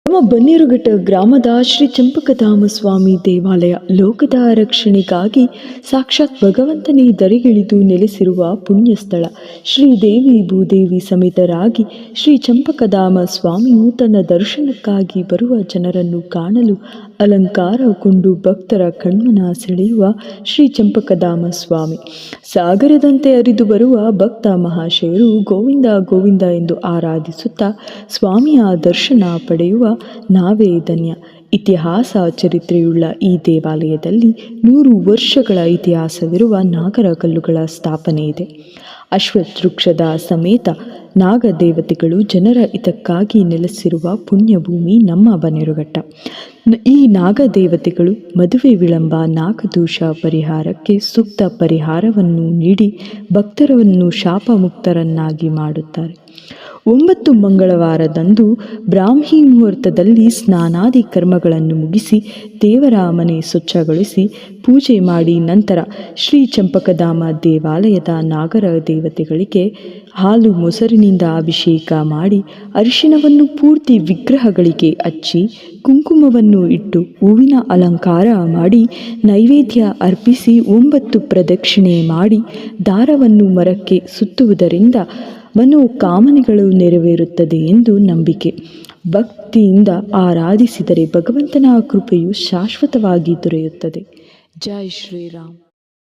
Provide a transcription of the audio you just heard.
ನಮ್ಮ ಬನ್ನೇರುಘಟ್ಟ ಗ್ರಾಮದ ಶ್ರೀ ಚಂಪಕಧಾಮ ಸ್ವಾಮಿ ದೇವಾಲಯ ಲೋಕದ ರಕ್ಷಣೆಗಾಗಿ ಸಾಕ್ಷಾತ್ ಭಗವಂತನೇ ಧರೆಗಿಳಿದು ನೆಲೆಸಿರುವ ಪುಣ್ಯ ಸ್ಥಳ. ಶ್ರೀದೇವಿ ಭೂದೇವಿ ಸಮೇತರಾಗಿ ಶ್ರೀ ಚಂಪಕಧಾಮ ಸ್ವಾಮಿಯು ತನ್ನ ದರ್ಶನಕ್ಕಾಗಿ ಬರುವ ಜನರನ್ನು ಕಾಣಲು ಅಲಂಕಾರಗೊಂಡು ಭಕ್ತರ ಕಣ್ಮನ ಸೆಳೆಯುವ ಶ್ರೀ ಚಂಪಕಧಾಮ ಸ್ವಾಮಿ. ಸಾಗರದಂತೆ ಹರಿದು ಬರುವ ಭಕ್ತ ಮಹಾಶಯರು ಗೋವಿಂದ ಗೋವಿಂದ ಎಂದು ಆರಾಧಿಸುತ್ತಾ ಸ್ವಾಮಿಯ ದರ್ಶನ ಪಡೆಯುವ ನಾವೇ ಧನ್ಯ. ಇತಿಹಾಸ ಚರಿತ್ರೆಯುಳ್ಳ ಈ ದೇವಾಲಯದಲ್ಲಿ 100 ವರ್ಷಗಳ ಇತಿಹಾಸವಿರುವ ನಾಗರಕಲ್ಲುಗಳ ಸ್ಥಾಪನೆ ಇದೆ. ಅಶ್ವತ್ಥವೃಕ್ಷದ ಸಮೇತ ನಾಗದೇವತೆಗಳು ಜನರ ಹಿತಕ್ಕಾಗಿ ನೆಲೆಸಿರುವ ಪುಣ್ಯಭೂಮಿ ನಮ್ಮ ಬನ್ನೇರುಘಟ್ಟ. ಈ ನಾಗದೇವತೆಗಳು ಮದುವೆ ವಿಳಂಬ, ನಾಗದೋಷ ಪರಿಹಾರಕ್ಕೆ ಸೂಕ್ತ ಪರಿಹಾರವನ್ನು ನೀಡಿ ಭಕ್ತರನ್ನು ಶಾಪಮುಕ್ತರನ್ನಾಗಿ ಮಾಡುತ್ತಾರೆ. 9 ಮಂಗಳವಾರದಂದು ಬ್ರಾಹ್ಮಿ ಮುಹೂರ್ತದಲ್ಲಿ ಸ್ನಾನಾದಿ ಕರ್ಮಗಳನ್ನು ಮುಗಿಸಿ ದೇವರ ಮನೆ ಸ್ವಚ್ಛಗೊಳಿಸಿ ಪೂಜೆ ಮಾಡಿ ನಂತರ ಶ್ರೀ ಚಂಪಕಧಾಮ ದೇವಾಲಯದ ನಾಗರ ದೇವತೆಗಳಿಗೆ ಹಾಲು ಮೊಸರಿನಿಂದ ಅಭಿಷೇಕ ಮಾಡಿ ಅರಿಶಿಣವನ್ನು ಪೂರ್ತಿ ವಿಗ್ರಹಗಳಿಗೆ ಹಚ್ಚಿ ಕುಂಕುಮವನ್ನು ಇಟ್ಟು ಹೂವಿನ ಅಲಂಕಾರ ಮಾಡಿ ನೈವೇದ್ಯ ಅರ್ಪಿಸಿ 9 ಪ್ರದಕ್ಷಿಣೆ ಮಾಡಿ ದಾರವನ್ನು ಮರಕ್ಕೆ ಸುತ್ತುವುದರಿಂದ ಮನೋಕಾಮನೆಗಳು ನೆರವೇರುತ್ತದೆ ಎಂದು ನಂಬಿಕೆ. ಭಕ್ತಿಯಿಂದ ಆರಾಧಿಸಿದರೆ ಭಗವಂತನ ಕೃಪೆಯು ಶಾಶ್ವತವಾಗಿ ದೊರೆಯುತ್ತದೆ. ಜೈ ಶ್ರೀರಾಮ್.